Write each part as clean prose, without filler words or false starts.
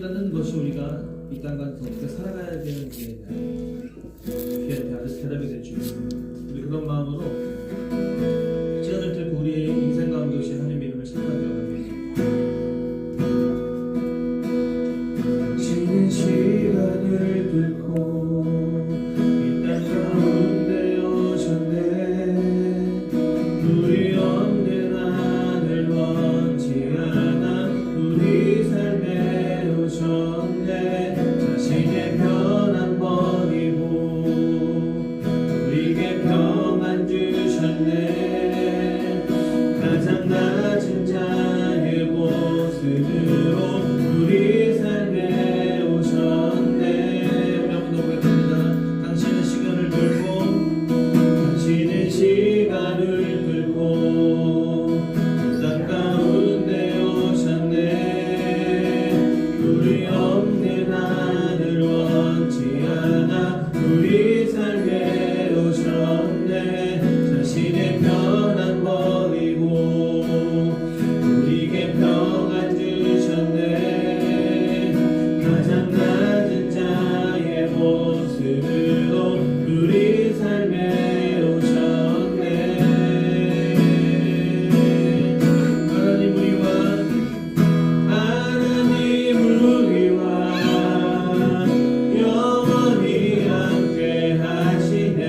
깨닫는 것이 우리가 이 땅에서 어떻게 살아가야 되는지에 대한 대답이 될 줄 믿습니다. 우리 그런 마음으로 시간을 들고 우리의 인생 가운데 오신 하나님의 이름을 찬양하며 나갑니다. 당신은 시간을 뚫고 이 땅 가운데 오셨네. 우리 없는 하늘 원치 않아 우리 삶에 오셨네. 자신의 편한 버리고 우리에게 평안 주셨네. 가장 낮은 자의 모습으로 우리 삶에 오셨네. 우리 한번 더 고백합니다. 당신은 시간을 들고 당신은 시간을 들고 땅 가운데 오셨네. 우리 없는 하늘 원치 않아 우리 삶에 오셨네. 자신의 편안 버리고 우리에게 평안 주셨네. 가장 낮은 자의 모습으로 우리 삶에 오셨네. 하나님 우리와 영원히 함께 하시네.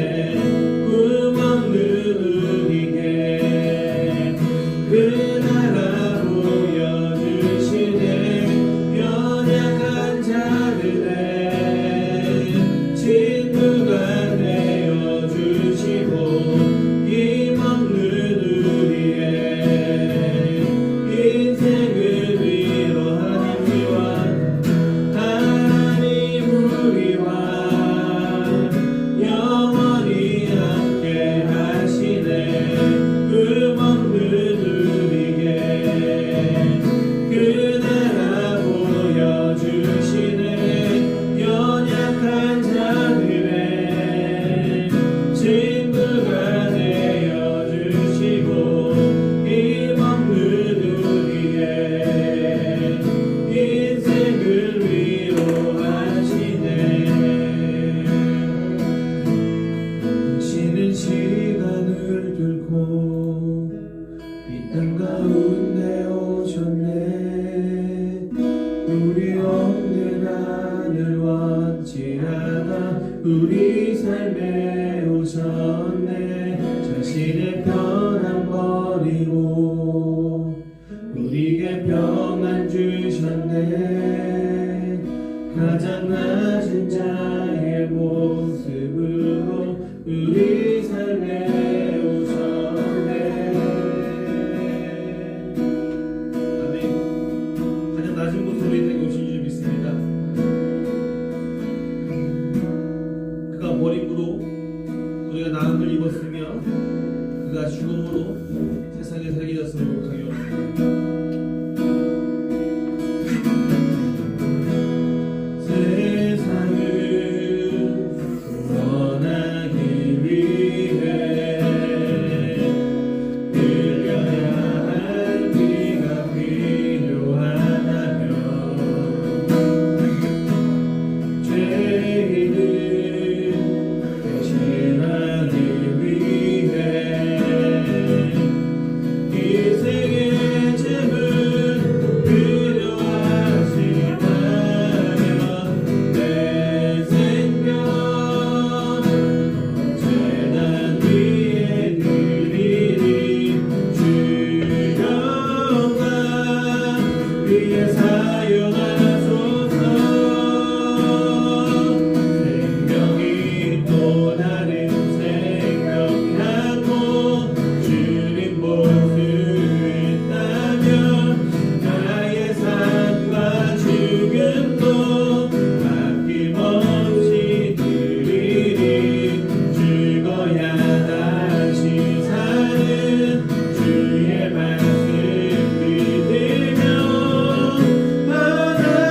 꿈 없는 우리에게 그 나라 보여주시네. 연약한 자들의 친구가 되어주시고 힘 없는 우리의 인생을 위로 하나님 우리와 영원히 함께 하시네. 금 없는 우리에게 그 나라 보여주시네. 연약한 자들의 친구가 되어주시고 힘 없는 우리의 인생을 위로하시네. 당신은 시간을 뚫고 이 땅 가운데 오셨네. 우리 없는 하늘 원치 않아 우리 삶에 오셨네. 자신의 편안 버리고 우리에게 평안 주셨네. 가장 낮은 자의 모습으로 우리 삶에 오셨네. 아멘. 가장 낮은 곳으로 우리에게 오신 줄 믿습니다. 그가 머리부로 우리가 나음을 입었으며 그가 죽음으로 세상에 살게 되었음을 고백하며 세상을 구원하기 위해 흘려야 할 피가 필요하다며 죄인을 대신하기 위해 이 세계 죄물 필요하시다며 내 생명 재단 위에 드리리. 주영광 위에 사용하소서. 생명이 또 다른 생명 갖고 주님 볼 수 있다면 나의 삶과 죽음도 아낌없이 드리리. 죽어야 다시 사는 주의 말씀 믿으며 하나님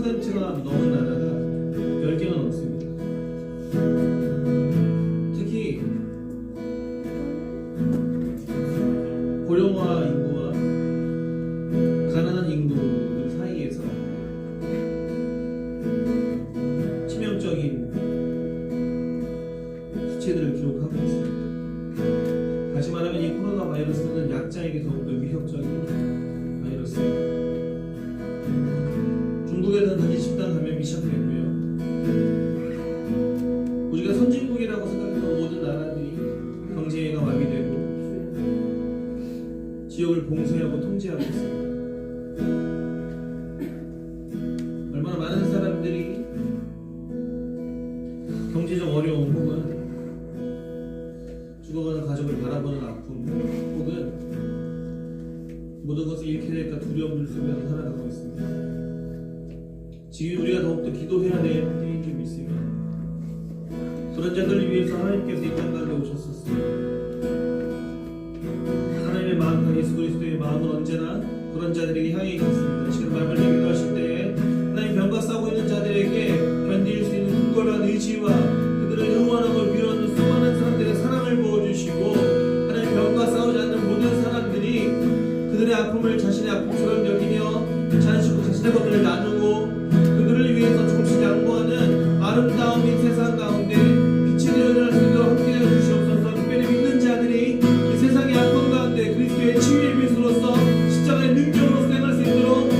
10%가 넘은 나라가 10개가 넘습니다. 특히 고령화 인구와 가난한 인구들 사이에서 치명적인 수치들을 기록하고 있습니다. 다시 말하면 이 코로나 바이러스는 약자에게 더욱더 위협적인 바이러스입니다. 중국에서는 다시 집단 감염이 시작됐고요. 우리가 선진국이라고 생각했던 모든 나라들이 경제가 마비되고 지역을 봉쇄하고 통제하고 있습니다. 얼마나 많은 사람들이 경제적 어려움 혹은 죽어가는 가족을 바라보는 아픔 혹은 모든 것을 잃게 될까 두려움을 속에서 살아가고 있습니다. 지금 우리가 더욱더 기도해야 될 때인 줄 믿습니다. 그런 자들을 위해서 하나님께서 이 땅 가운데 오셨었습니다. 하나님의 마음과 예수 그리스도의 마음은 언제나 그런 자들에게 향해 있었습니다. 지금 말씀을 기도하실 때에 하나님 병과 싸우고 있는 자들에게 견딜 수 있는 굳건한 의지와 그들을 응원하고 위로하는 수많은 사람들의 사랑을 부어주시고 하나님 병과 싸우지 않는 모든 사람들이 그들의 아픔을 자신의 아픔처럼 여기며 자신의 것들을 나누고 그들을 위해서 조금씩 양보하는 아름다운 이 세상 가운데 빛이 되어날 수 있도록 함께하여 주시옵소서. 특별히 믿는 자들이 이 세상의 아픔 가운데 그리스도의 치유의 빛으로서 십자가의 능력으로 수행할 수 있도록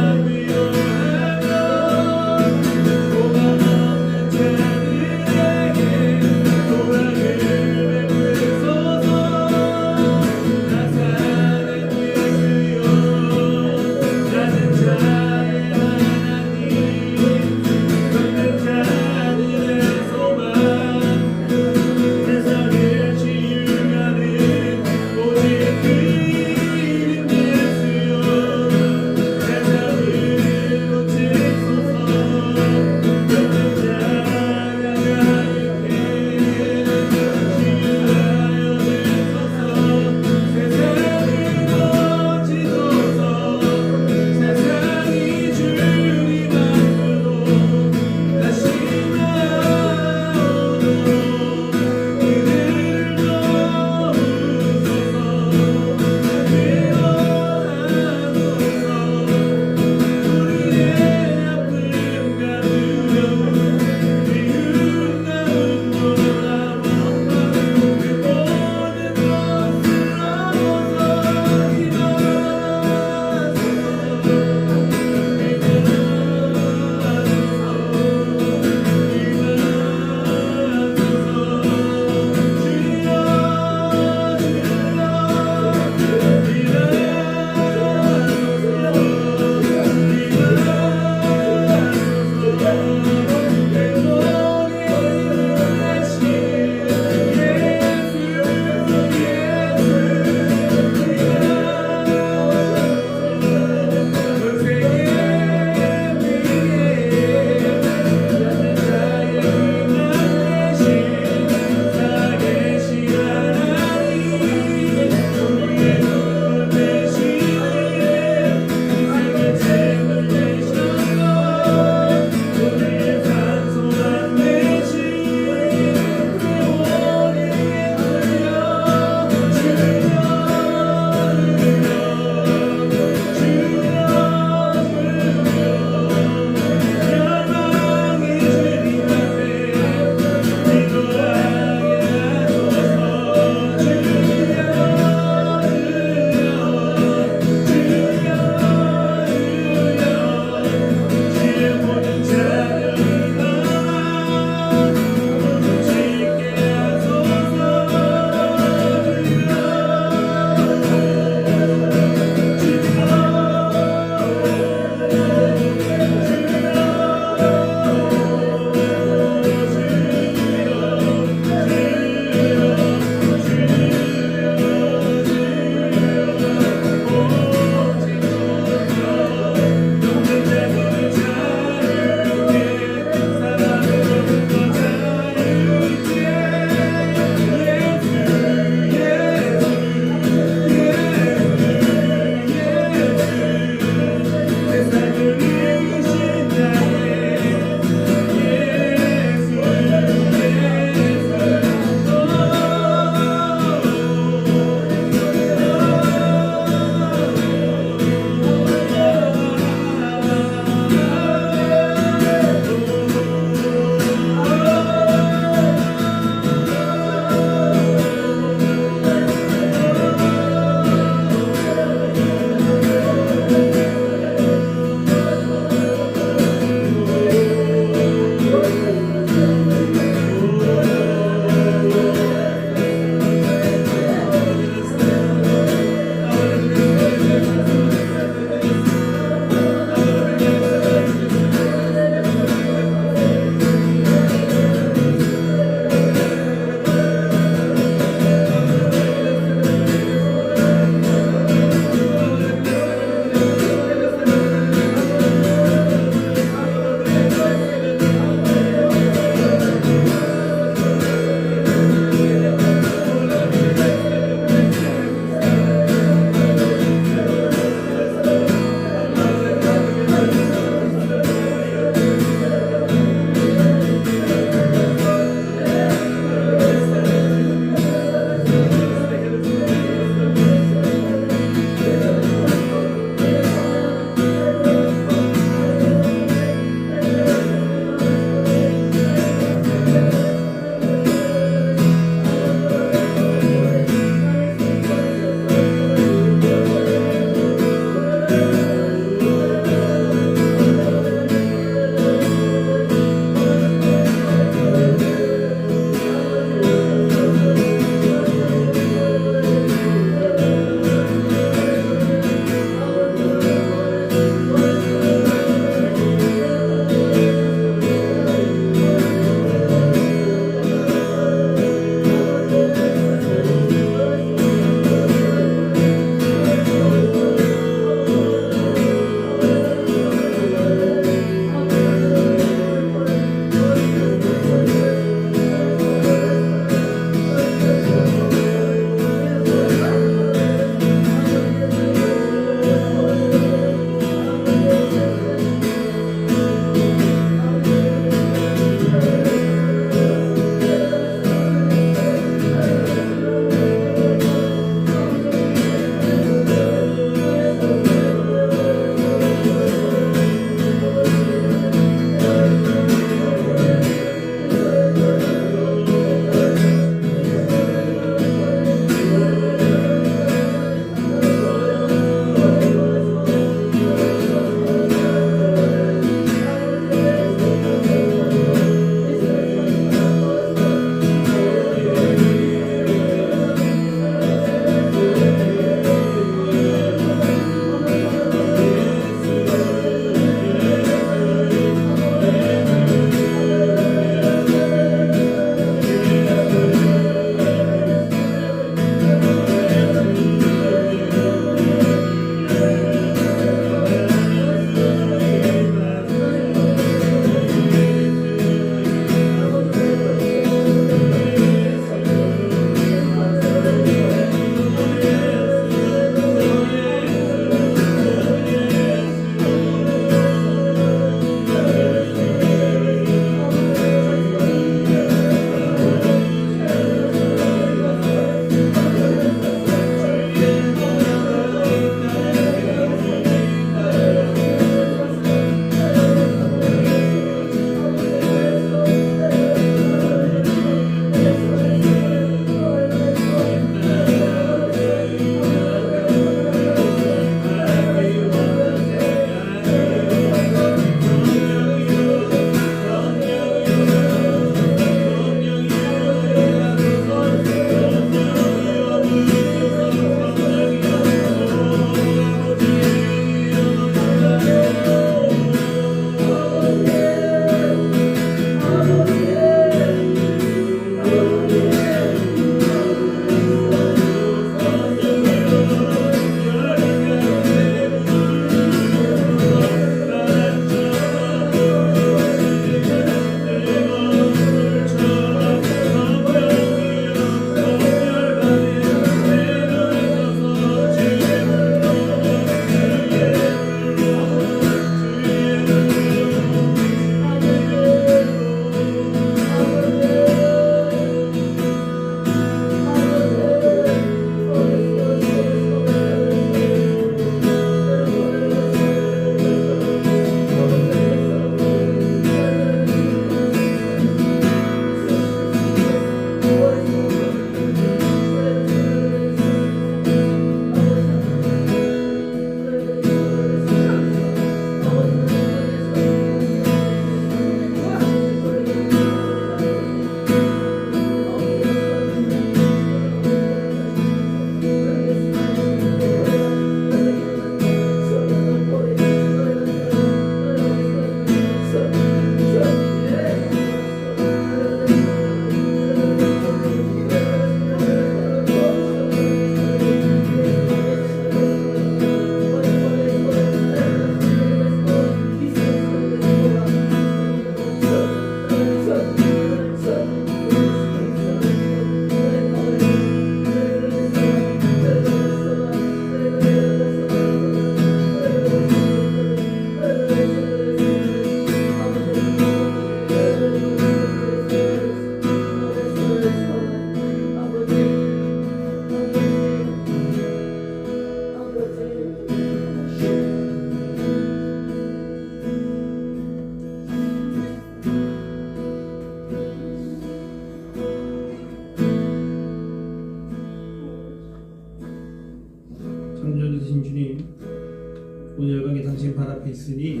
온 열방이 당신 발 앞에 있으니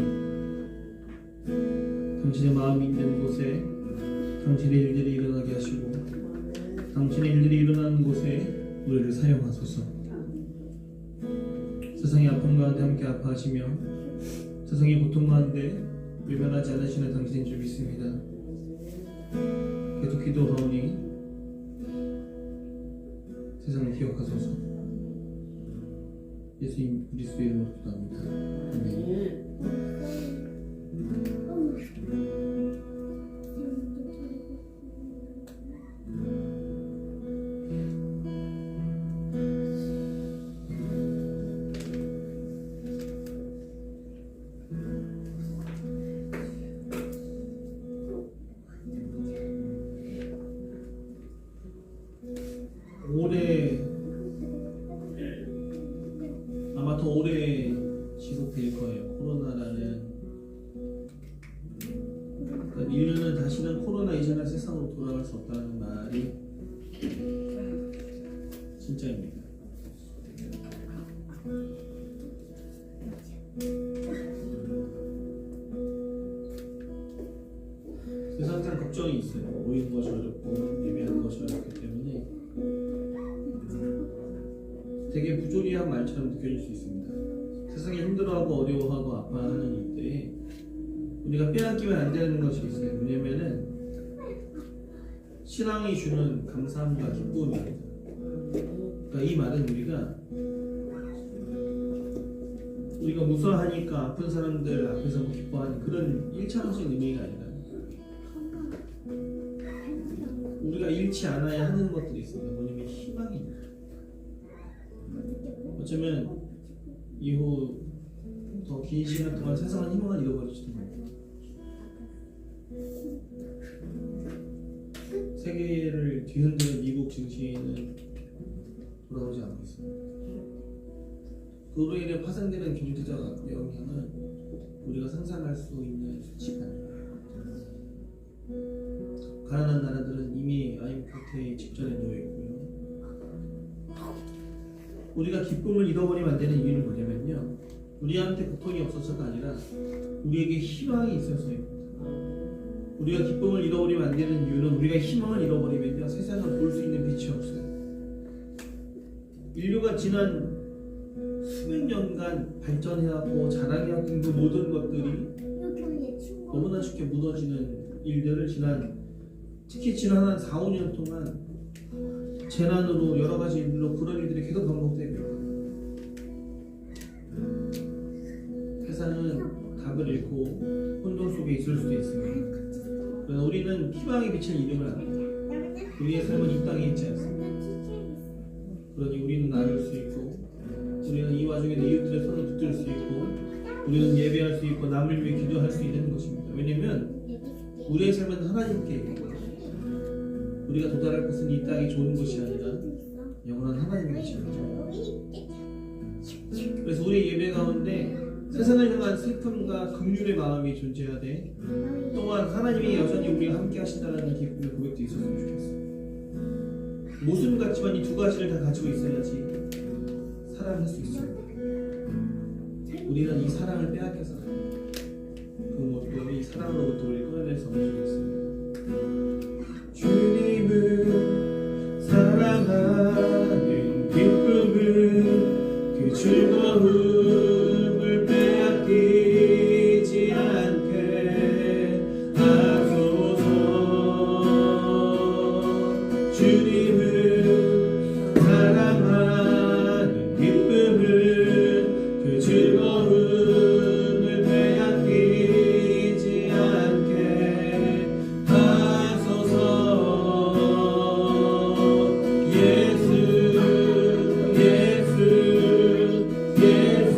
당신의 마음이 있는 곳에 당신의 일들이 일어나게 하시고 당신의 일들이 일어나는 곳에 우리를 사용하소서. 세상의 아픔 가운데 함께 아파하시며 세상의 고통 가운데 외면하지 않으시는 당신인 줄 믿습니다. 계속 기도하오니 세상을 기억하소서. 예수님 그리스도의 이름으로 기도합니다. 아멘. 아마 더 오래 지속될 거예요. 코로나라는 그러니까 인류는 다시는 코로나 이전의 세상으로 돌아갈 수 없다는 말이 진짜입니다. 그래서 항상 걱정이 있어요. 모이는 것이 어렵고 예배하는 것이 어렵기 때문에 되게 부조리한 말처럼 느껴질 수 있습니다. 세상이 힘들어하고 어려워하고 아파하는 이때에 우리가 빼앗기면 안 되는 것이 있어요. 왜냐면은 신앙이 주는 감사함과 기쁨입니다. 그러니까 이 말은 우리가 무서워하니까 아픈 사람들 앞에서 기뻐하는 그런 1차원적인 의미가 아니라 우리가 잃지 않아야 하는 것들이 있습니다. 뭐냐면 희망입니다. 어쩌면 이후 더 긴 시간 동안 세상은 희망을 잃어버리지도 못해요. 세계를 뒤흔드는 미국 증시는 돌아오지 않고 있습니다. 그로 인해 파생되는 경제적 영향은 우리가 상상할 수 있는 수치가 아닙니다. 가난한 나라들은 이미 IMF의 직전에 놓여 있고요. 우리가 기쁨을 잃어버리면 안 되는 이유는 뭐냐면요, 우리한테 고통이 없어서가 아니라 우리에게 희망이 있어서입니다. 우리가 기쁨을 잃어버리면 안 되는 이유는 우리가 희망을 잃어버리면요 세상을 볼 수 있는 빛이 없어요. 인류가 지난 수백 년간 발전해왔고 자랑해왔던 그 모든 것들이 너무나 쉽게 무너지는 일들을 특히 지난 한 4, 5년 동안 재난으로 여러 가지 일로 그런 일들이 계속 반복되고 있거든요. 세상은 답을 잃고 혼돈 속에 있을 수도 있습니다. 그러나 우리는 희망의 빛을 이름을 압니다. 우리의 삶은 이 땅에 있지 않습니다. 그러니 우리는 나눌 수 있고 우리는 이 와중에 이웃들의 손을 붙들 수 있고 우리는 예배할 수 있고 남을 위해 기도할 수 있는 것입니다. 왜냐하면 우리의 삶은 하나님께 있고 우리가 도달할 곳은 이 땅이 좋은 곳이 아니라 영원한 하나님의 것입니다. 그래서 우리의 예배 가운데 세상을 향한 슬픔과 긍휼의 마음이 존재하되 또한 하나님이 여전히 우리와 함께 하신다는 기쁨의 고백도 있었으면 좋겠어요. 모순 같지만 이 두 가지를 다 가지고 있어야지 사랑할 수 있습니다. 우리는 이 사랑을 빼앗겨서 그 모습을 이 사랑으로부터 우리를 끊어내서는 좋겠습니다. 주님을 사랑하는 기쁨은 그 즐거움을 빼앗기지 않게 하소서. 주님을 사랑하는 기쁨은 그 즐거움을 빼앗기지 않게 하소서. 예수 예수 예수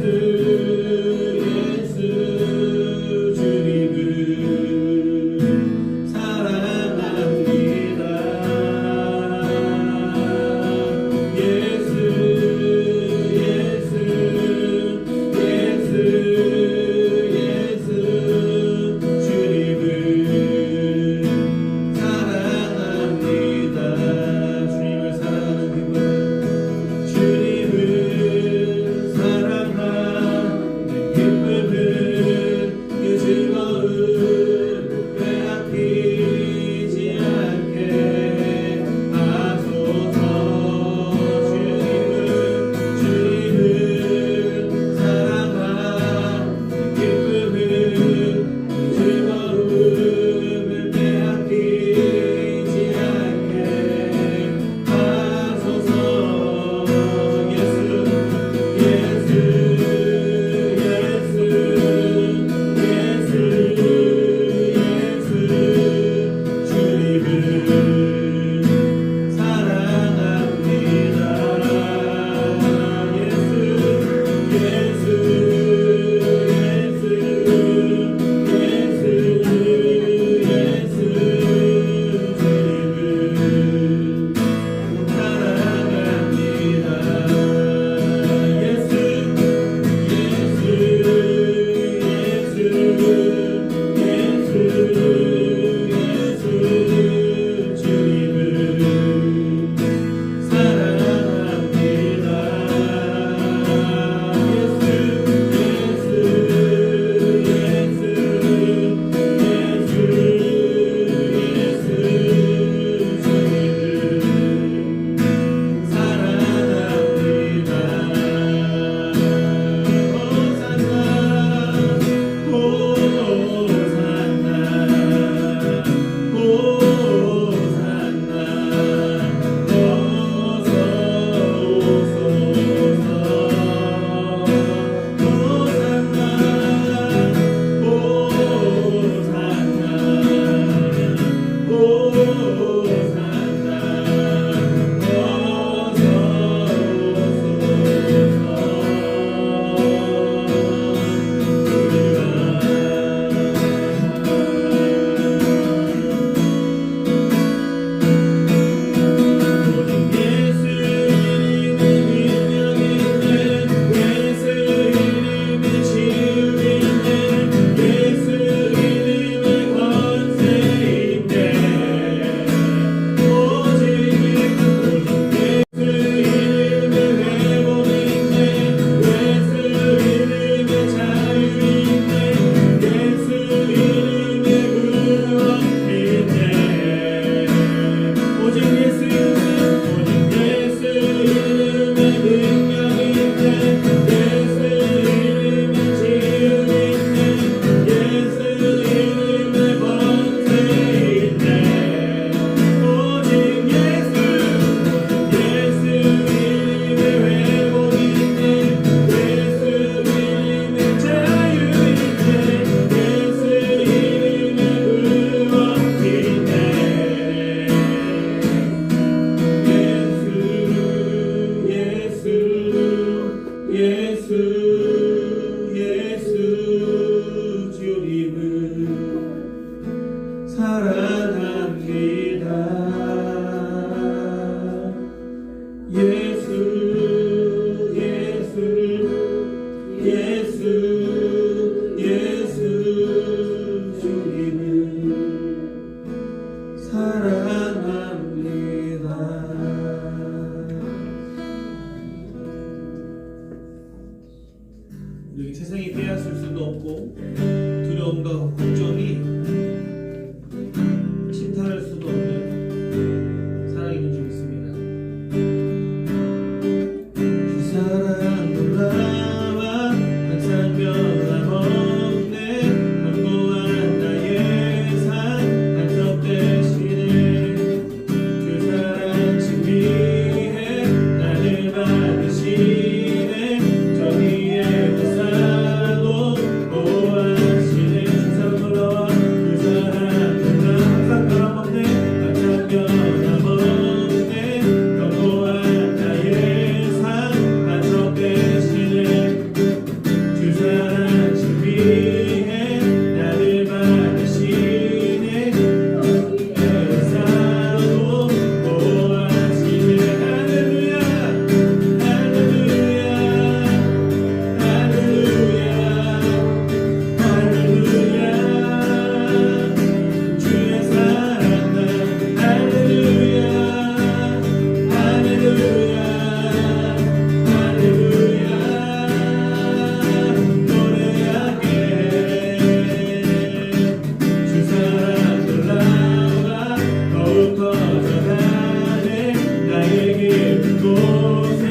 곳에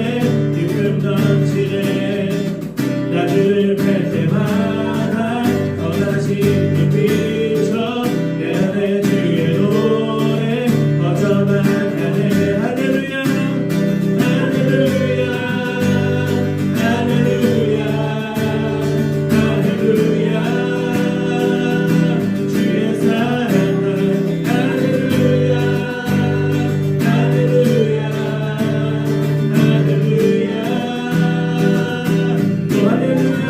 기쁨 넘치네 나를 뵐 때마다 떠나신 빛처 내 안에 주의 노래 퍼져만 가네 할렐루야 할렐루야 할렐루야 할렐루야 주의 사랑 할렐루야 할렐루야 할렐루야 또 할렐루야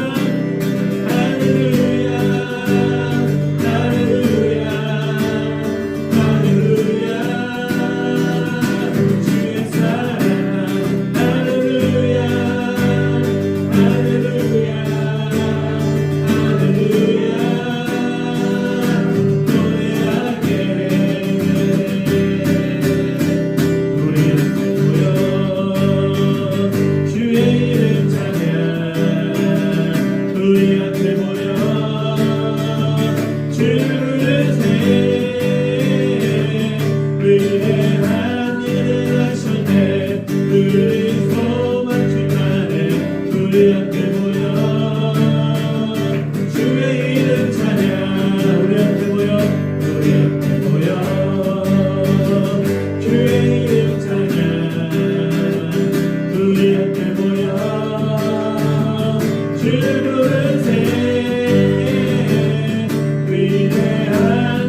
할렐루야 할렐루야 할렐루야 주의 사랑 할렐루야 할렐루야 할렐루야 노래하게 우리 모여 주의 이름 찬양 우리 앞에 모여 주를 부르세 위대한 일을 하셨네 우리 소망 충만해 우리 앞에 모여 주의 이름 찬양 우리 앞에 모여 주의 이름 찬양 우리 앞에 모여 주를 부르세 위대한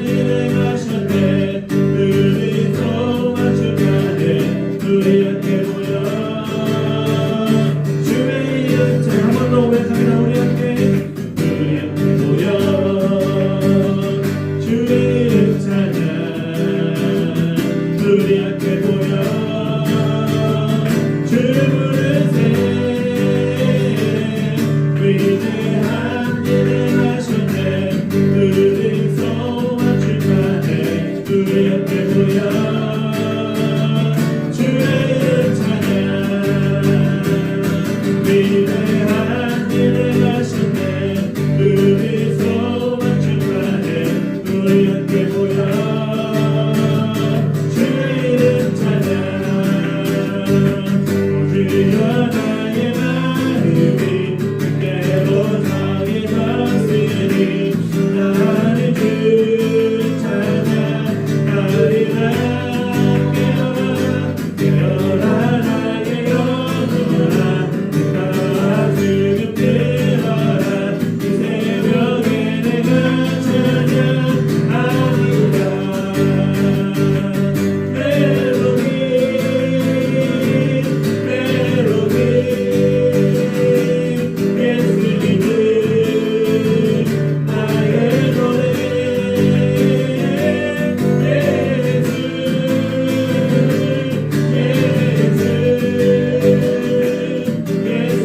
일을 하셨네 우리 소망 충만해 우리 앞에 모여 주의 이름 찬양 한 번 더 고백합니다 우리 앞에 모여 주의 이름 찬양 우리 앞에 모여 주를 부르세 위대한 일을 하셨네 우리 소망 충만해 우리 앞에 모여 주의 이름 찬양 위대한 일을 하셨네 우리 소망 충만해 우리 앞에 모여 주의 이름 찬양 주여 나의 마음이 그대로 정해졌으니 나는 주 찬양하리라 깨어라 나의 영혼아 내가 주님 들어라 이 새벽에 내가 찬양하리라 멜로디 예수님은 나의 노래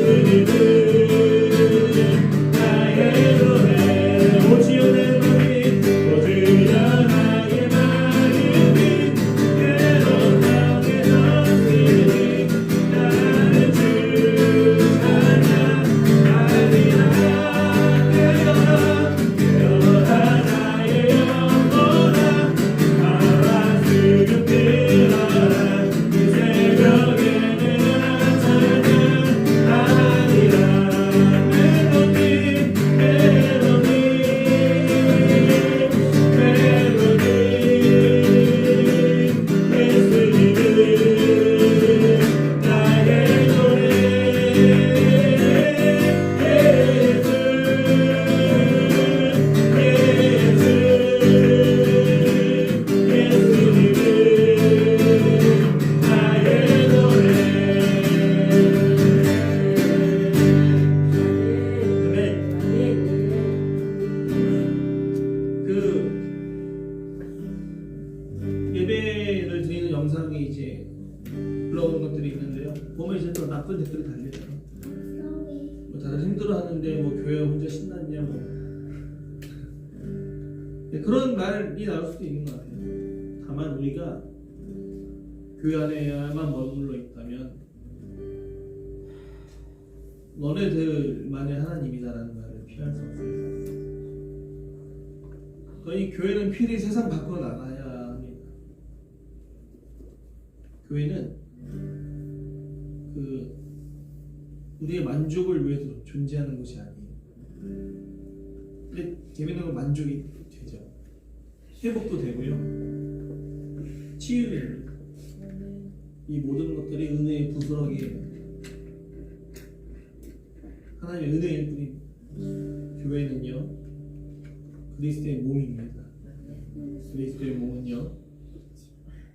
예수님은 나의 노래 오지어 내 마음이 오지어 나의 마음이 그대로 정해졌으니 나는 주 찬양하리라 깨어라 나의 영혼아 나와 지금 들어라 이 새벽에 내가 찬양하리라 멜로디 예수님은 나의 노래 예수님은 나의 노래 그 예배를 드리는 영상이 이제 올라오는 것들이 있는데요. 보면 이제 또 나쁜 댓글이 달리더라고요. 뭐 다들 힘들어하는데 뭐 교회 혼자 신났냐 뭐 네, 그런 말이 나올 수도 있는 것 같아요. 다만 우리가 교회 안에만 머물러 있다면 너네들만의 하나님이다라는 말을 피할 수 없습니다. 이 교회는 필히 세상 밖으로 나가야 합니다. 교회는 우리의 만족을 위해서 존재하는 것이 아니에요. 근데 재밌는 건 만족이 되죠. 회복도 되고요. 치유도 됩니다. 이 모든 것들이 은혜의 부스러기예요. 하나님의 은혜일 뿐입니다. 교회는요, 그리스도의 몸입니다. 그리스도의 몸은요,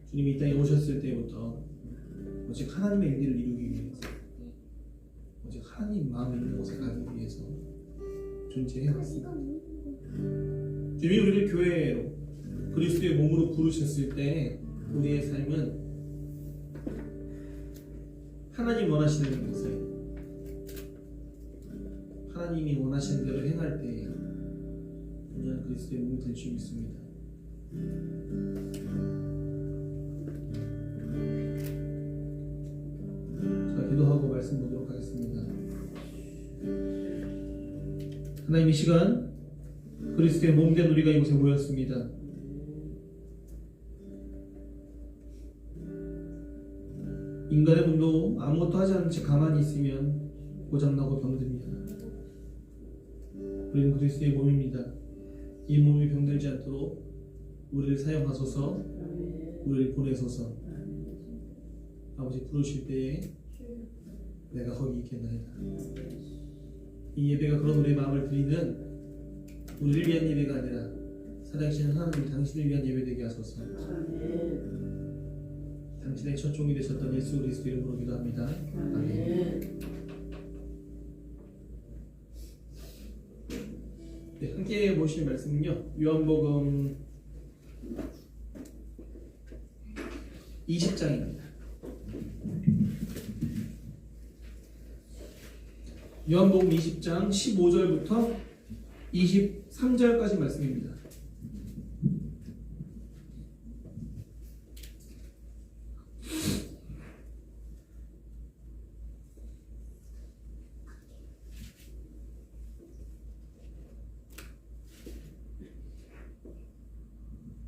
주님이 이 땅에 오셨을 때부터 오직 하나님의 의를 이루기 위해서, 오직 하나님 마음에 있는 곳에 가기 위해서 존재해왔습니다. 주님이 우리를 교회로 그리스도의 몸으로 부르셨을 때 우리의 삶은 하나님 원하시는 것에, 하나님이 원하시는 대로 행할 때 우리는 그리스도의 몸이 될 수 있습니다. 자, 기도하고 말씀 보도록 하겠습니다. 하나님, 이 시간 그리스도의 몸된 우리가 이곳에 모였습니다. 인간의 몸도 아무것도 하지 않은 채 가만히 있으면 고장나고 병듭니다. 우리는 그리스도의 몸입니다. 이 몸이 병들지 않도록 우리를 사용하소서, 우리를 보내소서. 아버지, 부르실 때에 내가 거기 있겠나이다. 이 예배가 그런 우리의 마음을 드리는, 우리를 위한 예배가 아니라 살아계신 하나님이 당신을 위한 예배 되게 하소서. 당신의 첫 종이 되셨던 예수 그리스도 이름으로 기도합니다. 아멘. 네, 함께 보실 말씀은요, 요한복음 20장입니다. 요한복음 20장 15절부터 23절까지 말씀입니다.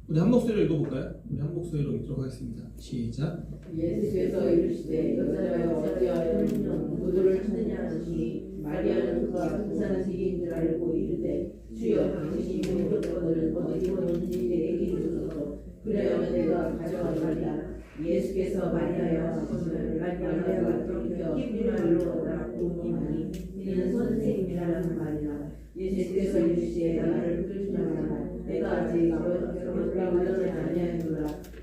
우리 한 목소리로 읽어볼까요? 우리 한 목소리로 읽도록 하겠습니다. 시작. 예수께서 이르시되 여자여 어찌하여 구두를 찾느냐 하시니 마리아는 그가 부산한 지기인 줄 알고 이르되 주여 당신이 물었거든 어디 오는지 내게 이르소서 그래야 내가 가져가리라. 예수께서 마리아여 하시면 마리아가 돌이켜 히브리말로 나라고 하니 이는 선생님이라는 말이라. 예수께서 이르시되 나를 부르시나이다. 내가 아직 아버지께로 올라가지 아니하노라.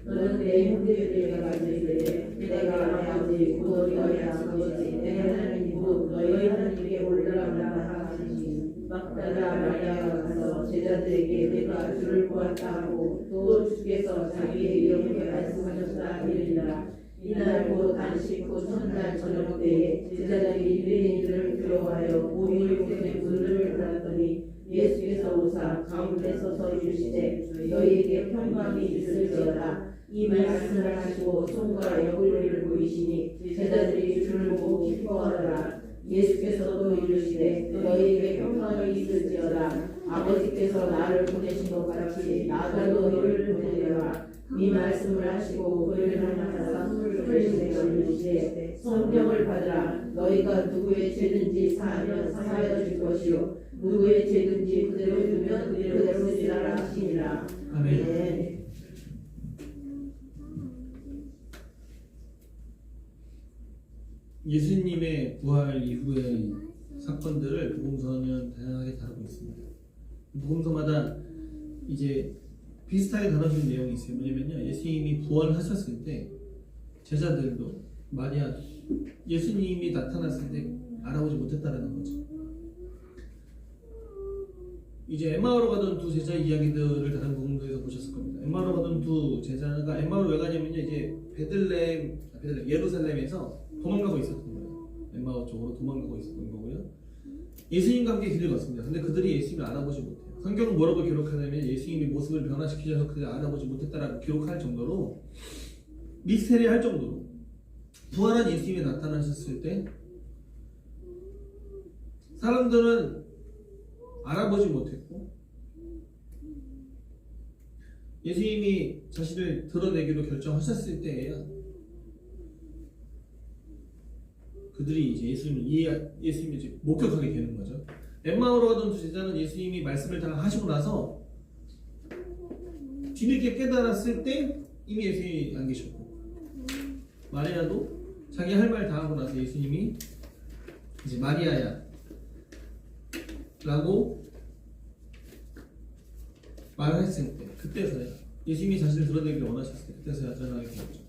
너는 내 형제들에게 말하기를 내가 아버지 곧 너희 아버지 내 하나님 곧 너희 하나님께 올라가라 하시니 막달라 마리아가 가서 제자들에게 내가 주를 보았다 하고 또 주께서 자기의 이름을 말씀하셨다 이르니라. 이날 곧 안식 후 첫날 저녁 때에 제자들이 유대인들을 두려워하여 오히려 곳에 문을 닫았더니 예수께서 오사 가운데 서서 이르시되 너희에게 평강이 있을지어다. 이 말씀을 하시고 손과 옆구리를 보이시니 제자들이 주를 보고 기뻐하더라. 예수께서 또 이르시되 너희에게 평강이 있을지어다. 아버지께서 나를 보내신 것 같이 나도 너희를 보내리라. 이 말씀을 하시고 그를 향하사 손을 들시되 이르시되 성령을 받으라. 너희가 누구의 죄든지 사하면 사하여질 것이요 누구의 죄든지 그대로 두면 그대로 지라라 하시니라. 아멘. 예수님의 부활 이후의 사건들을 복음서는 다양하게 다루고 있습니다. 복음서마다 이제 비슷하게 다뤄지는 내용이 있어요. 뭐냐면요, 예수님이 부활하셨을 때 제자들도 마리아 예수님이 나타났을 때 알아보지 못했다라는 거죠. 이제 엠마오로 가던 두 제자 이야기들을 다른 복음서에서 보셨을 겁니다. 엠마오로 가던 두 제자가 엠마오로 왜 가냐면요, 이제 베들레헴 예루살렘에서 도망가고 있었던 거예요. 엠마오 쪽으로 도망가고 있었던 거고요. 예수님과 함께 길을 걷습니다. 근데 그들이 예수님을 알아보지 못해요. 성경은 뭐라고 기록하냐면 예수님이 모습을 변화시키셔서 그들을 알아보지 못했다라고 기록할 정도로 미스테리할 정도로 부활한 예수님이 나타나셨을 때 사람들은 알아보지 못했고 예수님이 자신을 드러내기로 결정하셨을 때에야 그들이 이제 예수님을 이제 목격하게 되는 거죠. 엠마오로 가던 두 제자는 예수님이 말씀을 다 하시고 나서 뒤늦게 깨달았을 때 이미 예수님이 안 계셨고, 마리아도 자기 할 말 다 하고 나서 예수님이 이제 마리아야 라고 말했을 때, 그때서야 예수님이 자신을 드러내기를 원하셨을 때 그때서야 전하게 되었죠.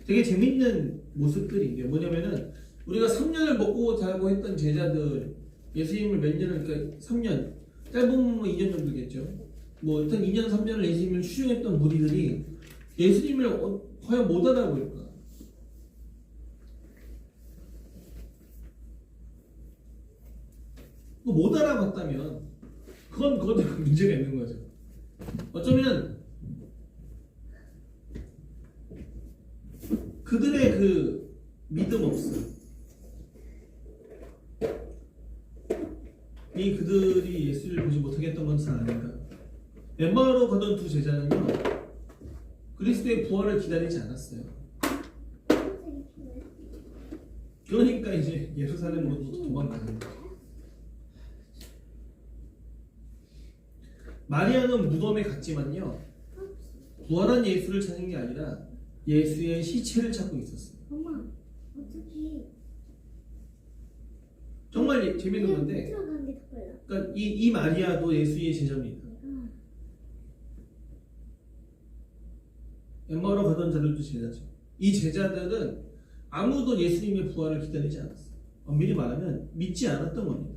되게 재밌는 모습들인데요. 뭐냐면은 우리가 3년을 먹고 자고 했던 제자들, 예수님을 몇 년을, 그러니까 3년, 짧으면 2년 정도겠죠. 뭐 일단 2년 3년을 예수님을 추종했던 무리들이 예수님을 과연 못 알아볼까? 못 알아봤다면 그것도 문제가 있는 거죠. 어쩌면 그들의 그 믿음 없음, 이 그들이 예수를 보지 못하게 했던 것은 아닌가. 엠마오로 가던 두 제자는요, 그리스도의 부활을 기다리지 않았어요. 그러니까 이제 예루살렘으로 도망가는 거예요. 마리아는 무덤에 갔지만요, 부활한 예수를 찾는 게 아니라 예수의 시체를 찾고 있었어요. 엄마, 어떻게 정말 재밌는 건데, 들어간 게 더 빨라? 그러니까 이 마리아도 예수의 제자입니다. 엠마오로 가던 자들도 제자죠. 이 제자들은 아무도 예수님의 부활을 기다리지 않았어요. 엄밀히 말하면 믿지 않았던 겁니다.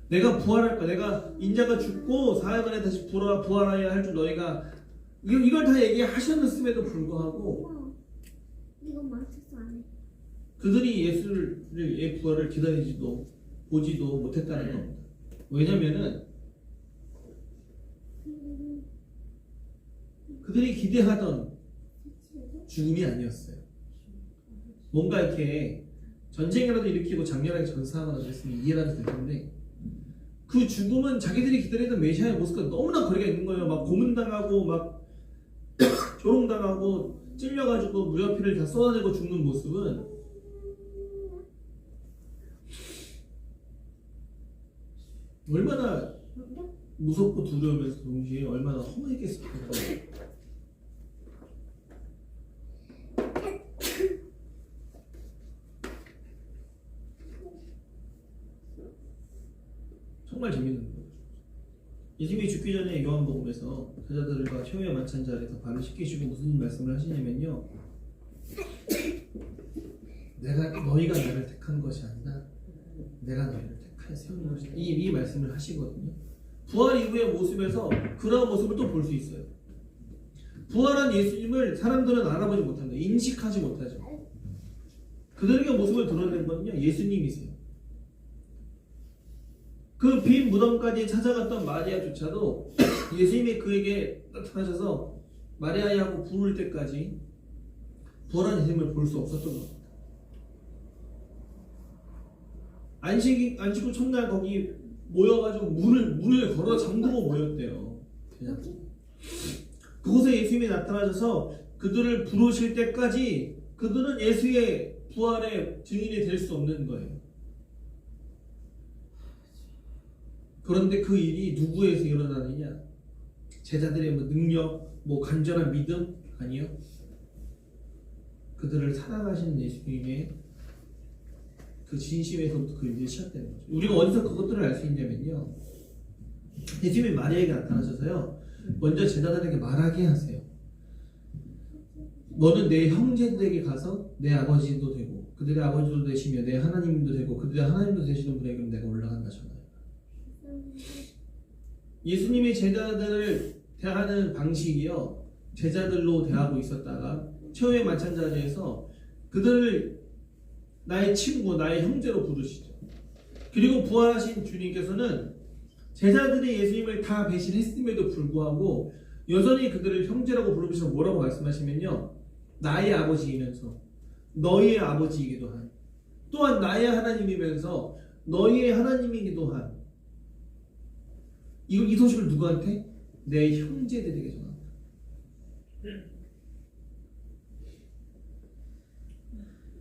내가 부활할까, 내가 인자가 죽고 사흘 만에 다시 부활하여야 할 줄 너희가 이걸 다 얘기하셨음에도 불구하고 엄마, 이건 맞췄어 안 해? 그들이 예수의 부활을 기다리지도 보지도 못했다는 겁니다. 왜냐면은 그들이 기대하던 죽음이 아니었어요. 뭔가 이렇게 전쟁이라도 일으키고 장렬하게 전사하거나 그랬으면 이해라도 될 텐데, 그 죽음은 자기들이 기다리던 메시아의 모습과 너무나 거리가 있는 거예요. 막 고문당하고 막 조롱당하고 찔려가지고 무협피를 다 쏟아내고 죽는 모습은 얼마나 무섭고 두려우면서 동시에 얼마나 허무했겠습니까? 정말 재밌는 거예요. 예수님이 죽기 전에 요한복음에서 제자들과 최후의 만찬 자리에서 발을 씻기시고 무슨 말씀을 하시냐면요, 너희가 나를 택한 것이 아니라 내가 너희를 택하여 세운 것이다. 이 말씀을 하시거든요. 부활 이후의 모습에서 그러한 모습을 또 볼 수 있어요. 부활한 예수님을 사람들은 알아보지 못합니다. 인식하지 못하죠. 그들에게 모습을 드러낸 건요, 예수님이세요. 그 빈 무덤까지 찾아갔던 마리아조차도 예수님이 그에게 나타나셔서 마리아하고 부를 때까지 부활한 예수님을 볼 수 없었던 겁니다. 안식구 첫날 거기 모여가지고 문을 걸어 잠그고 모였대요. 그곳에 예수님이 나타나셔서 그들을 부르실 때까지 그들은 예수의 부활의 증인이 될 수 없는 거예요. 그런데 그 일이 누구에서 일어나느냐? 제자들의 능력, 간절한 믿음? 아니요. 그들을 사랑하시는 예수님의 그 진심에서부터 그 일이 시작되는 거죠. 우리가 어디서 그것들을 알 수 있냐면요, 예수님이 마리아에게 나타나셔서요, 먼저 제자들에게 말하게 하세요. 너는 내 형제들에게 가서 내 아버지도 되고 그들의 아버지도 되시며 내 하나님도 되고 그들의 하나님도 되시는 분에게 내가 올라간다 전하여. 예수님이 제자들을 대하는 방식이요, 제자들로 대하고 있었다가 최후의 만찬 자리에서 그들을 나의 친구, 나의 형제로 부르시죠. 그리고 부활하신 주님께서는 제자들이 예수님을 다 배신했음에도 불구하고 여전히 그들을 형제라고 부르면서 뭐라고 말씀하시면요, 나의 아버지이면서 너희의 아버지이기도 한, 또한 나의 하나님이면서 너희의 하나님이기도 한, 이 소식을 누구한테? 내 형제들에게 전합니다.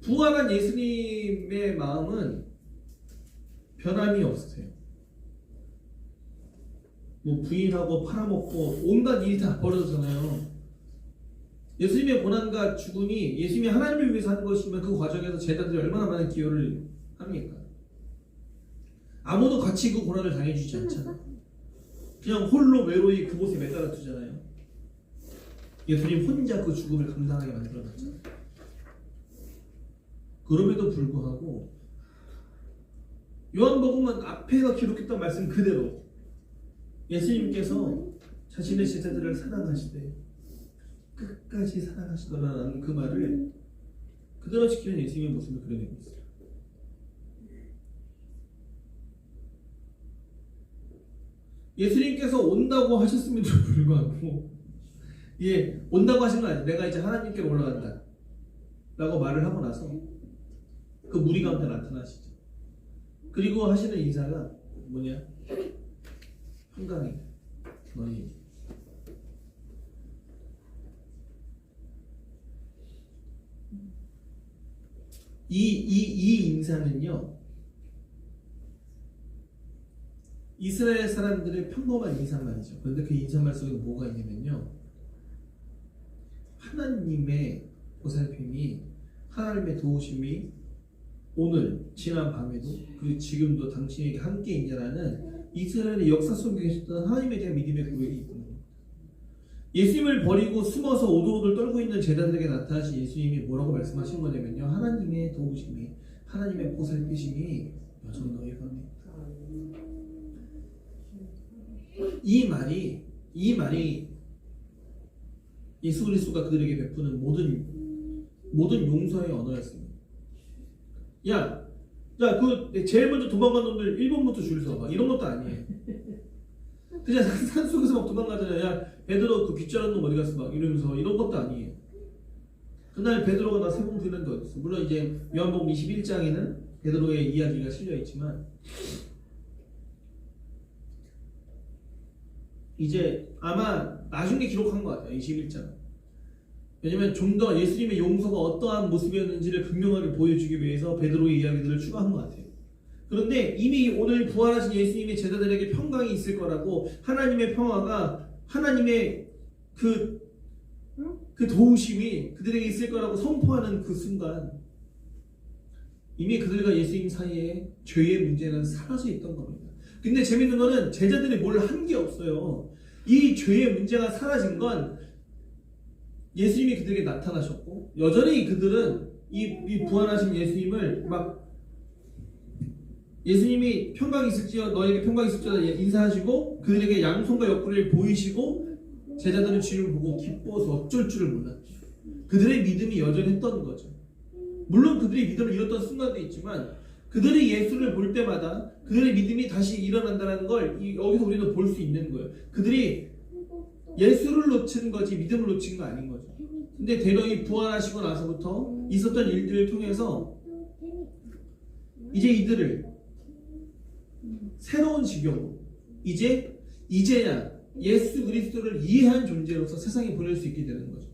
부활한 예수님의 마음은 변함이 없으세요. 뭐 부인하고 팔아먹고 온갖 일이 다 벌어졌잖아요. 예수님의 고난과 죽음이 예수님이 하나님을 위해서 한 것이면 그 과정에서 제자들이 얼마나 많은 기여를 합니까? 아무도 같이 그 고난을 당해주지 않잖아요. 그냥 홀로 외로이 그곳에 매달아 두잖아요. 예수님 혼자 그 죽음을 감당하게 만들어놨잖아요. 그럼에도 불구하고 요한복음은 앞에서 기록했던 말씀 그대로 예수님께서 자신의 제자들을 사랑하시되 끝까지 사랑하시더라라는 그 말을 그대로 지키는 예수님의 모습을 그려내고 있어요. 예수님께서 온다고 하셨음에도 불구하고 온다고 하신 건 아니에요. 내가 이제 하나님께로 올라간다 라고 말을 하고 나서 그 무리 가운데 나타나시죠. 그리고 하시는 인사가 뭐냐? 평강이 너희 이 인사는요 이스라엘 사람들의 평범한 인사말이죠. 그런데 그 인사말 속에 뭐가 있냐면요 하나님의 보살핌이 하나님의 도우심이 오늘 지난 밤에도 그리고 지금도 당신에게 함께 있냐라는 이스라엘의 역사 속에 계셨던 하나님에 대한 믿음의 고백이 있는 겁니다. 예수님을 버리고 숨어서 오돌오돌 떨고 있는 제자들에게 나타나신 예수님이 뭐라고 말씀하신 거냐면요 하나님의 도우심이 하나님의 보살피심이 여전히 너희가 합니다. 이 말이 예수 그리스도가 그들에게 베푸는 모든 용서의 언어였습니다. 그 제일 먼저 도망간 놈들 1번부터 줄 서 막 이런 것도 아니에요. 그냥 산속에서 막 도망가잖아요. 야 베드로 그 빗자루 놈 어디 갔어 막 이러면서 이런 것도 아니에요. 그날 베드로가 나 세 번 부인한데 어딨어. 물론 이제 요한복음 21장에는 베드로의 이야기가 실려 있지만 이제 아마 나중에 기록한 것 같아요. 21장. 왜냐면 좀 더 예수님의 용서가 어떠한 모습이었는지를 분명하게 보여주기 위해서 베드로의 이야기들을 추가한 것 같아요. 그런데 이미 오늘 부활하신 예수님의 제자들에게 평강이 있을 거라고 하나님의 평화가 하나님의 그 도우심이 그들에게 있을 거라고 선포하는 그 순간 이미 그들과 예수님 사이에 죄의 문제는 사라져 있던 겁니다. 근데 재밌는 거는 제자들이 뭘 한 게 없어요. 이 죄의 문제가 사라진 건 예수님이 그들에게 나타나셨고 여전히 그들은 이 부활하신 예수님을 막 예수님이 평강이 있을지어 너에게 평강이 있을지어다 인사하시고 그들에게 양손과 옆구리를 보이시고 제자들은 주님을 보고 기뻐서 어쩔 줄을 몰랐죠. 그들의 믿음이 여전했던 거죠. 물론 그들이 믿음을 잃었던 순간도 있지만 그들이 예수를 볼 때마다 그들의 믿음이 다시 일어난다는 걸 여기서 우리는 볼 수 있는 거예요. 그들이 예수를 놓친 거지 믿음을 놓친 거 아닌 거죠. 근데 대령이 부활하시고 나서부터 있었던 일들을 통해서 이제 이들을 새로운 지경으로 이제야 예수 그리스도를 이해한 존재로서 세상에 보낼 수 있게 되는 거죠.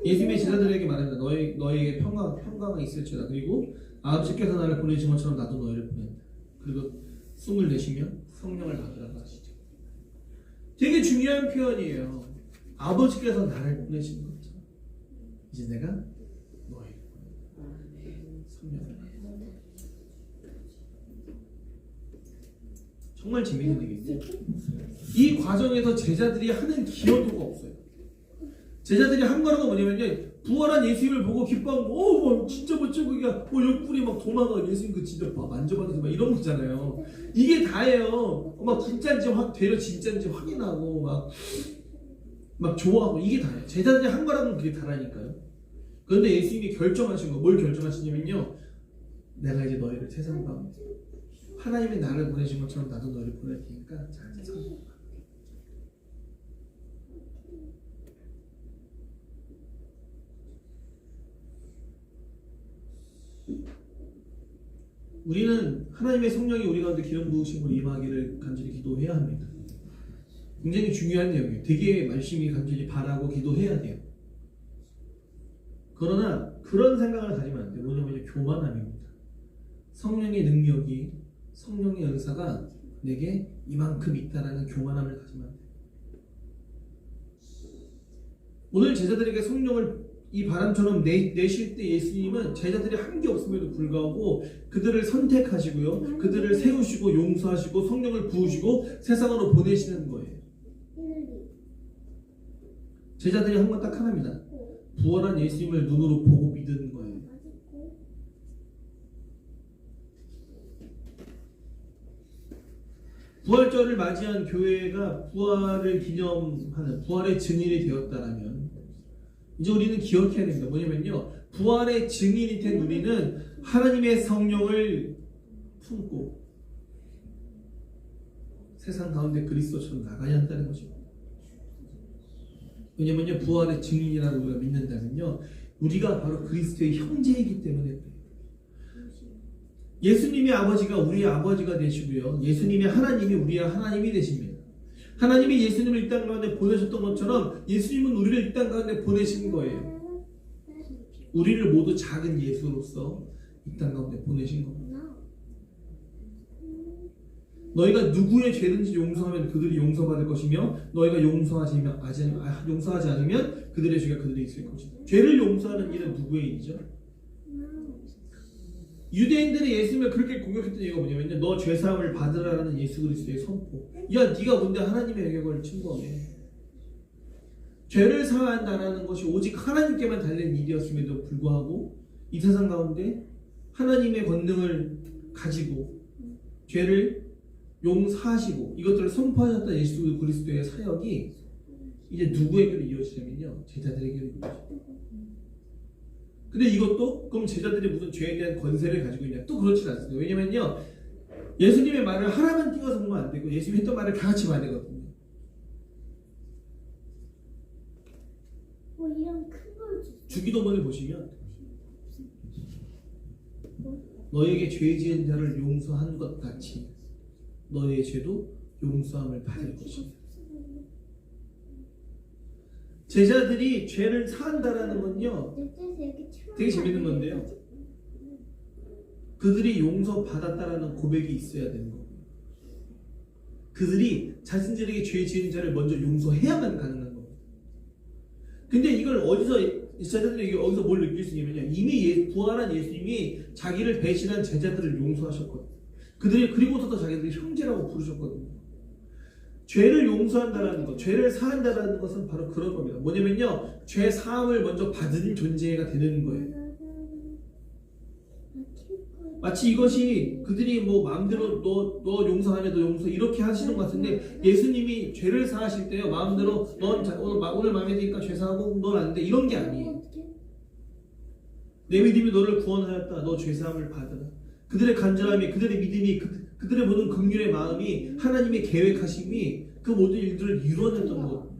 예수님의 제자들에게 말합니다. 너희에게 평강이 있을지어다. 그리고 아버지께서 나를 보내신 것처럼 나도 너희를 보낸다. 그리고 숨을 내쉬며 성령을 받으라고 하시죠. 되게 중요한 표현이에요. 아버지께서 나를 보내신 것처럼 이제 내가 너희를 보낸다. 성령을 받는다. 정말 재미있는 얘기인데 이 과정에서 제자들이 하는 기여도가 없어요. 제자들이 한 거라고 뭐냐면요 부활한 예수님을 보고 기뻐하고 진짜 멋지고 옆구리 막 도마가 예수님 그 진짜 막 만져봐도 막 이런 거잖아요. 이게 다예요. 막 진짜인지 되려 진짜인지 확인하고 막 좋아하고 이게 다예요. 제자들이 한 거라면 그게 다라니까요. 그런데 예수님이 결정하신 거 뭘 결정하시냐면요 내가 이제 너희를 세상 가운데 하나님이 나를 보내신 것처럼 나도 너희를 보낼 테니까 잘 살아. 우리는 하나님의 성령이 우리 가운데 기름 부으심으로 임하기를 간절히 기도해야 합니다. 굉장히 중요한 내용이에요. 되게 열심히 간절히 바라고 기도해야 돼요. 그러나 그런 생각을 가지면 안 돼. 뭐냐면 교만함입니다. 성령의 능력이, 성령의 은사가 내게 이만큼 있다라는 교만함을 가지면 안 돼. 오늘 제자들에게 성령을 이 바람처럼 내실 때 예수님은 제자들이 한 게 없음에도 불구하고 그들을 선택하시고요, 그들을 세우시고 용서하시고 성령을 부으시고 세상으로 보내시는 거예요. 제자들이 한 건 딱 하나입니다. 부활한 예수님을 눈으로 보고 믿는 거예요. 부활절을 맞이한 교회가 부활을 기념하는 부활의 증인이 되었다라면 이제 우리는 기억해야 됩니다. 뭐냐면요, 부활의 증인이 된 우리는 하나님의 성령을 품고 세상 가운데 그리스도처럼 나가야 한다는 거죠. 왜냐면요, 부활의 증인이라고 우리가 믿는다면요, 우리가 바로 그리스도의 형제이기 때문에 예수님의 아버지가 우리의 아버지가 되시고요, 예수님의 하나님이 우리의 하나님이 되십니다. 하나님이 예수님을 이 땅 가운데 보내셨던 것처럼 예수님은 우리를 이 땅 가운데 보내신 거예요. 우리를 모두 작은 예수로서 이 땅 가운데 보내신 겁니다. 너희가 누구의 죄든지 용서하면 그들이 용서받을 것이며 너희가 용서하지 않으면 그들의 죄가 그들이 있을 것이다. 죄를 용서하는 일은 누구의 일이죠? 유대인들이 예수님을 그렇게 공격했던 이유가 뭐냐면요, 너 죄사함을 받으라는 예수 그리스도의 선포. 야, 네가 뭔데 하나님의 영역을 침범해. 죄를 사한다라는 것이 오직 하나님께만 달린 일이었음에도 불구하고 이 세상 가운데 하나님의 권능을 가지고 죄를 용서하시고 이것들을 선포하셨던 예수 그리스도의 사역이 이제 누구에게로 이어지냐면요, 제자들에게로 이어집니다. 근데 이것도 그럼 제자들이 무슨 죄에 대한 권세를 가지고 있냐? 또 그렇지 않습니다. 왜냐면요, 예수님의 말을 하나만 띄워서 보면 안 되고 예수님이 했던 말을 다 같이 봐야 되거든요. 이런 큰걸 주기도문을 보시면 너에게 죄 지은 자를 용서한 것 같이 너의 죄도 용서함을 받을 것이다. 제자들이 죄를 사한다라는 건요, 되게 재밌는 건데요, 그들이 용서받았다라는 고백이 있어야 되는 거예요. 그들이 자신들에게 죄 지은 자를 먼저 용서해야만 가능한 겁니다. 근데 이걸 제자들이 어디서 뭘 느낄 수 있냐면요, 이미 부활한 예수님이 자기를 배신한 제자들을 용서하셨거든요. 그리고서도 자기들이 형제라고 부르셨거든요. 죄를 용서한다라는 것, 죄를 사한다라는 것은 바로 그런 겁니다. 뭐냐면요, 죄 사함을 먼저 받은 존재가 되는 거예요. 마치 이것이 그들이 뭐 마음대로 너 용서하냐, 너 용서 이렇게 하시는 것 같은데, 예수님이 죄를 사하실 때요, 마음대로 오늘 마음에 드니까 죄 사하고 넌 안 돼, 이런 게 아니에요. 내 믿음이 너를 구원하였다, 너 죄 사함을 받으라. 그들의 간절함이, 그들의 믿음이, 그들의 모든 긍휼의 마음이, 하나님의 계획하심이 그 모든 일들을 이루어냈던 것.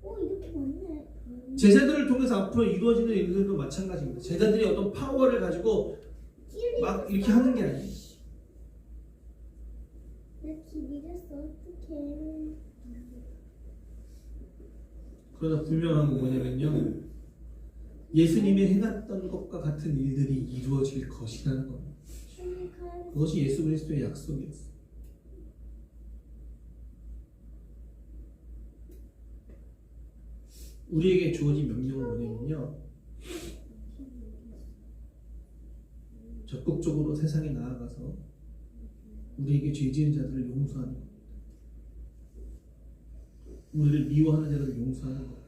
이렇게 많네. 제자들을 통해서 앞으로 이루어지는 일들도 마찬가지입니다. 제자들이 어떤 파워를 가지고 막 이렇게 하는 게 아니에요. 나길 잃었어. 어떡해. 그러나 분명한 건 뭐냐면요, 예수님이 해놨던 것과 같은 일들이 이루어질 것이라는 겁니다. 그것이 예수 그리스도의 약속이었어요. 우리에게 주어진 명령은 뭐냐면요, 적극적으로 세상에 나아가서 우리에게 죄 지은 자들을 용서하는 것, 우리를 미워하는 자들을 용서하는 것.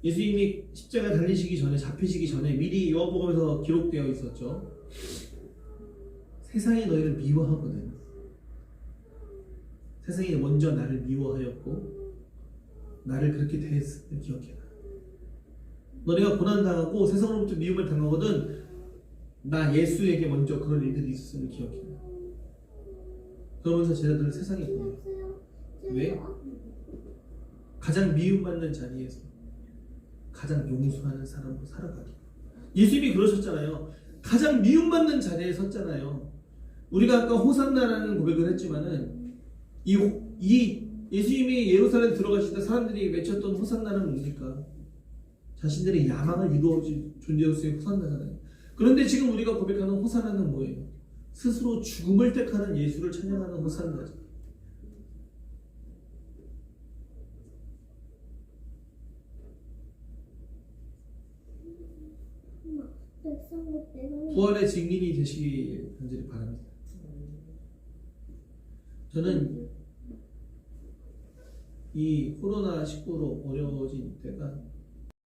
예수님이 십자가 달리시기 전에, 잡히시기 전에 미리 요한복음에서 기록되어 있었죠. 세상이 너희를 미워하거든. 세상이 먼저 나를 미워하였고 나를 그렇게 대했을 기억해라. 너네가 고난당하고 세상으로부터 미움을 당하거든 나 예수에게 먼저 그런 일들이 있었음을 기억해라. 그러면서 제자들을 세상에 보내요. 왜? 가장 미움받는 자리에서 가장 용서하는 사람으로 살아가기. 예수님이 그러셨잖아요. 가장 미움받는 자리에 섰잖아요. 우리가 아까 호산나라는 고백을 했지만은 이 예수님이 예루살렘 들어가실 때 사람들이 외쳤던 호산나는 뭡니까? 자신들의 야망을 이루어진 존재로서의 호산나잖아요. 그런데 지금 우리가 고백하는 호산나는 뭐예요? 스스로 죽음을 택하는 예수를 찬양하는 호산나죠. 엄마, 백성국 내가 부활의 증인이 되시길 간절히 바랍니다. 저는 이 코로나19로 어려워진 때가